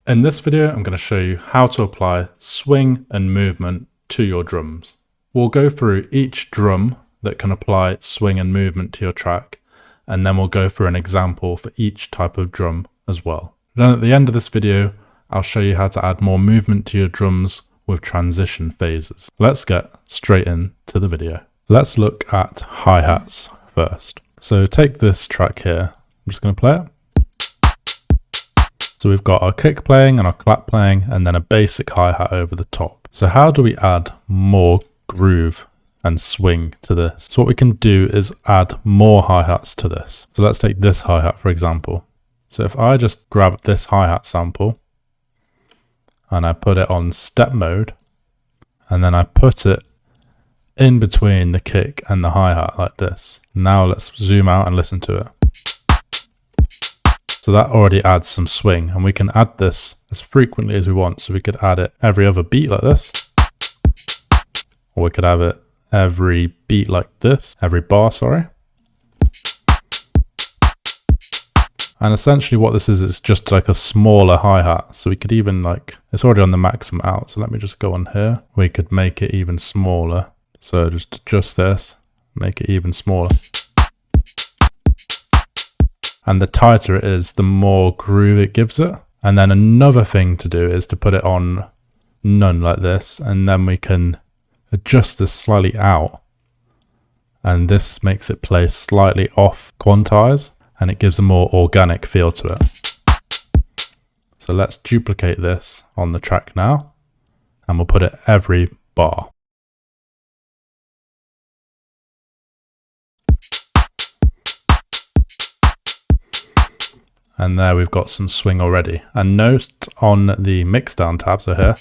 In this video, I'm going to show you how to apply swing and movement to your drums. We'll go through each drum that can apply swing and movement to your track, and then we'll go through an example for each type of drum as well. Then at the end of this video, I'll show you how to add more movement to your drums with transition phases. Let's get straight into the video. Let's look at hi-hats first. So take this track here. I'm just going to play it. So we've got our kick playing and our clap playing, and then a basic hi-hat over the top. So how do we add more groove and swing to this? So what we can do is add more hi-hats to this. So let's take this hi-hat for example. So if I just grab this hi-hat sample and I put it on step mode, and then I put it in between the kick and the hi-hat like this. Now let's zoom out and listen to it. So that already adds some swing, and we can add this as frequently as we want. So we could add it every other beat like this, or we could have it every beat like this, every bar, sorry. And essentially what this is just like a smaller hi-hat. So we could even it's already on the maximum out. So let me just go on here. We could make it even smaller. So just adjust this, make it even smaller. And the tighter it is, the more groove it gives it. And then another thing to do is to put it on none like this, and then we can adjust this slightly out. And this makes it play slightly off quantize, and it gives a more organic feel to it. So let's duplicate this on the track now, and we'll put it every bar. And there we've got some swing already. And note on the mixdown tab, so here,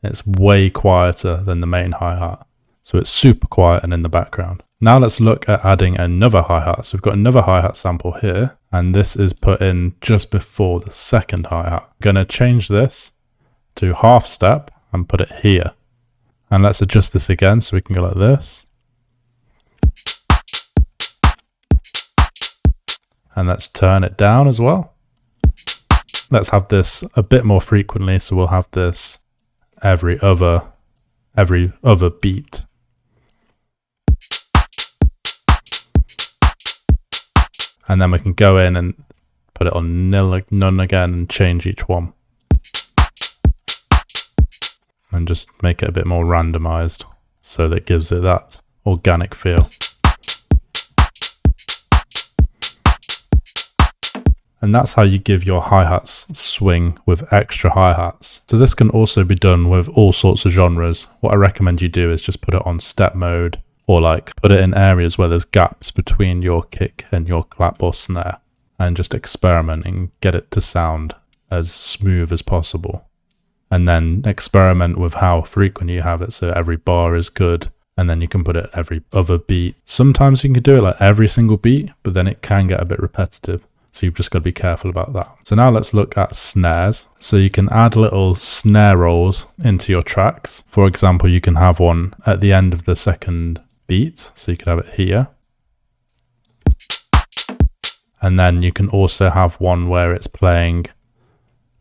it's way quieter than the main hi-hat. So it's super quiet and in the background. Now let's look at adding another hi-hat. So we've got another hi-hat sample here, and this is put in just before the second hi-hat. I'm gonna change this to half step and put it here. And let's adjust this again so we can go like this. And let's turn it down as well. Let's have this a bit more frequently. So we'll have this every other beat. And then we can go in and put it on none again and change each one. And just make it a bit more randomized so that it gives it that organic feel. And that's how you give your hi-hats swing with extra hi-hats. So this can also be done with all sorts of genres. What I recommend you do is just put it on step mode, or put it in areas where there's gaps between your kick and your clap or snare, and just experiment and get it to sound as smooth as possible. And then experiment with how frequent you have it, so every bar is good, and then you can put it every other beat. Sometimes you can do it every single beat, but then it can get a bit repetitive. So you've just got to be careful about that. So now let's look at snares. So you can add little snare rolls into your tracks. For example, you can have one at the end of the second beat. So you could have it here. And then you can also have one where it's playing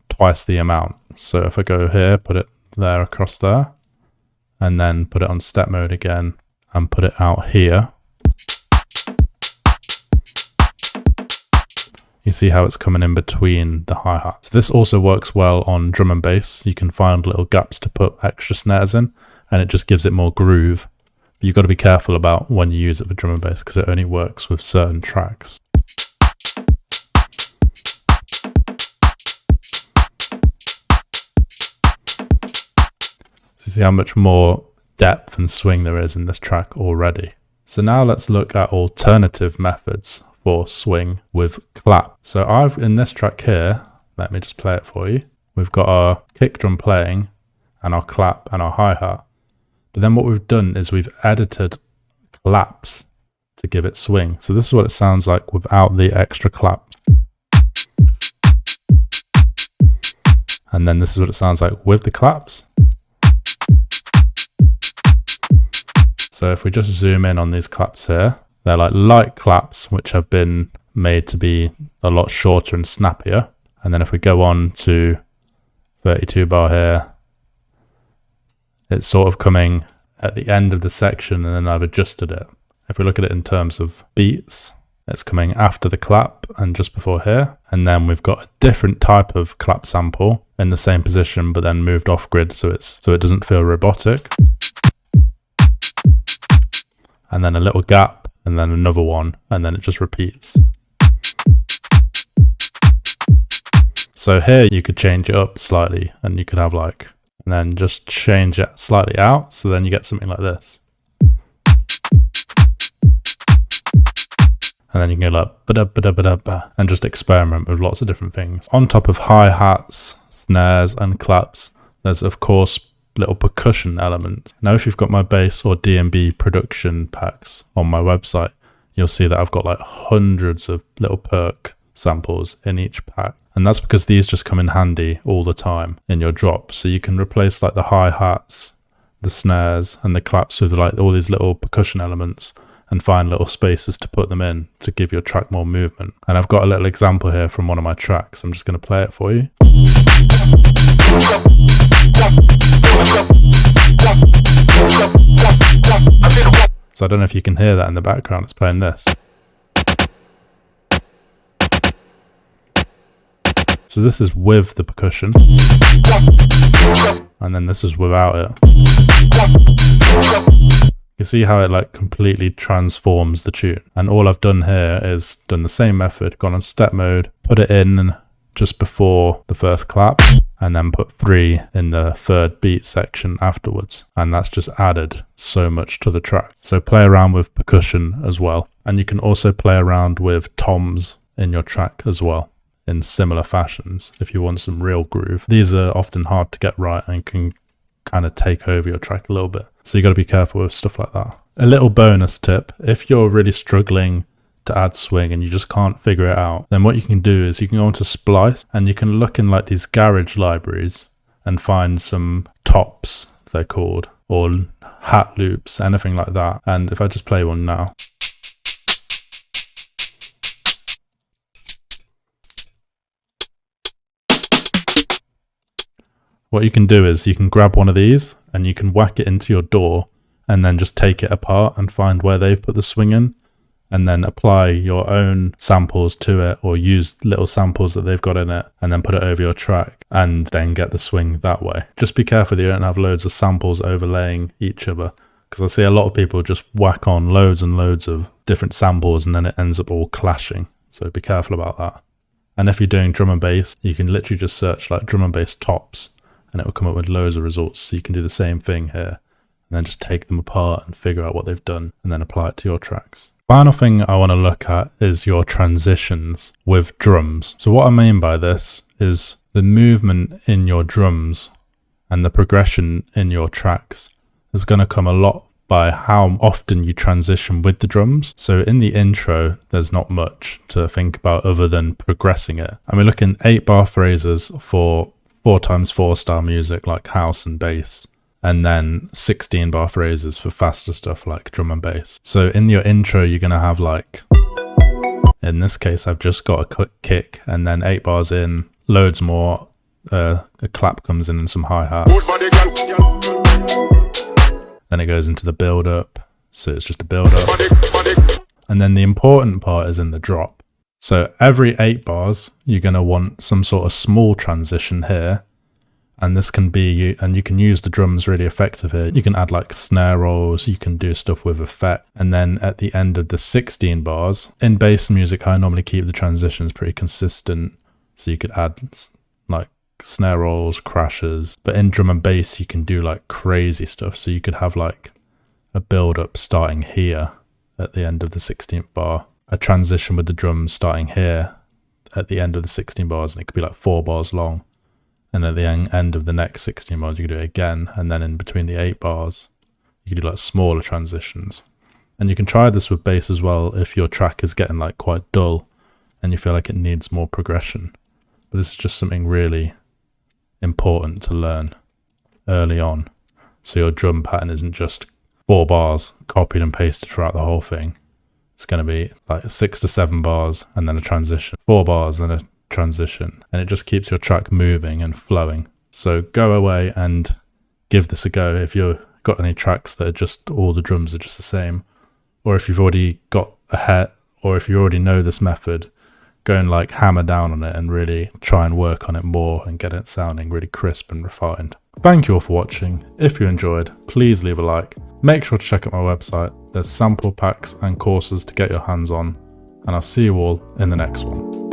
twice the amount. So if I go here, put it there across there, and then put it on step mode again and put it out here. You see how it's coming in between the hi-hats. This also works well on drum and bass. You can find little gaps to put extra snares in, and it just gives it more groove. But you've got to be careful about when you use it for drum and bass, because it only works with certain tracks. So you see how much more depth and swing there is in this track already. So now let's look at alternative methods for swing with clap. So in this track here, let me just play it for you. We've got our kick drum playing and our clap and our hi-hat. But then what we've done is we've edited claps to give it swing. So this is what it sounds like without the extra claps. And then this is what it sounds like with the claps. So if we just zoom in on these claps here, they're like light claps which have been made to be a lot shorter and snappier. And then if we go on to 32 bar here, it's sort of coming at the end of the section, and then I've adjusted it. If we look at it in terms of beats, it's coming after the clap and just before here. And then we've got a different type of clap sample in the same position, but then moved off grid so it doesn't feel robotic. And then a little gap, and then another one, and then it just repeats. So here you could change it up slightly, and you could have like, and then just change it slightly out, so then you get something like this. And then you can go like ba-da-ba-da-ba-da-ba, and just experiment with lots of different things. On top of hi-hats, snares and claps, there's of course little percussion elements. Now if you've got my bass or D&B production packs on my website, you'll see that I've got like hundreds of little perc samples in each pack. And that's because these just come in handy all the time in your drop. So you can replace like the hi-hats, the snares and the claps with like all these little percussion elements, and find little spaces to put them in to give your track more movement. And I've got a little example here from one of my tracks. I'm just going to play it for you. So I don't know if you can hear that in the background, it's playing this. So this is with the percussion, and then this is without it. You see how it like completely transforms the tune. And all I've done here is done the same method, gone on step mode, put it in just before the first clap, and then put 3 in the third beat section afterwards. And that's just added so much to the track. So play around with percussion as well. And you can also play around with toms in your track as well, in similar fashions if you want some real groove. These are often hard to get right and can kind of take over your track a little bit. So you got to be careful with stuff like that. A little bonus tip, if you're really struggling to add swing and you just can't figure it out, then what you can do is you can go onto Splice and you can look in like these garage libraries and find some tops, they're called, or hat loops, anything like that. And if I just play one now. What you can do is you can grab one of these and you can whack it into your DAW and then just take it apart and find where they've put the swing in, and then apply your own samples to it, or use little samples that they've got in it and then put it over your track and then get the swing that way. Just be careful that you don't have loads of samples overlaying each other, because I see a lot of people just whack on loads and loads of different samples and then it ends up all clashing. So be careful about that. And if you're doing drum and bass, you can literally just search like drum and bass tops and it will come up with loads of results. So you can do the same thing here and then just take them apart and figure out what they've done and then apply it to your tracks. Final thing I want to look at is your transitions with drums. So what I mean by this is the movement in your drums and the progression in your tracks is going to come a lot by how often you transition with the drums. So in the intro, there's not much to think about other than progressing it. And we're looking 8-bar phrases for 4x4 style music like house and bass, and then 16-bar phrases for faster stuff like drum and bass. So in your intro, you're going to have like, in this case, I've just got a quick kick, and then 8 bars in, loads more, a clap comes in and some hi-hat. Then it goes into the build-up, so it's just a build-up. And then the important part is in the drop. So every 8 bars, you're going to want some sort of small transition here. And this can be, and you can use the drums really effective here. You can add like snare rolls, you can do stuff with effect. And then at the end of the 16 bars, in bass music, I normally keep the transitions pretty consistent. So you could add like snare rolls, crashes. But in drum and bass, you can do like crazy stuff. So you could have like a build up starting here at the end of the 16th bar, a transition with the drums starting here at the end of the 16 bars, and it could be like 4 bars long. And at the end of the next 16 bars, you can do it again. And then in between the 8 bars, you can do like smaller transitions. And you can try this with bass as well if your track is getting like quite dull and you feel like it needs more progression. But this is just something really important to learn early on. So your drum pattern isn't just 4 bars copied and pasted throughout the whole thing. It's going to be like 6 to 7 bars and then a transition, 4 bars, then a transition, and it just keeps your track moving and flowing. So go away and give this a go if you've got any tracks that are just all the drums are just the same, or if you've already got a het, or if you already know this method, go and like hammer down on it and really try and work on it more and get it sounding really crisp and refined. Thank you all for watching. If you enjoyed, please leave a like. Make sure to check out my website. There's sample packs and courses to get your hands on, and I'll see you all in the next one.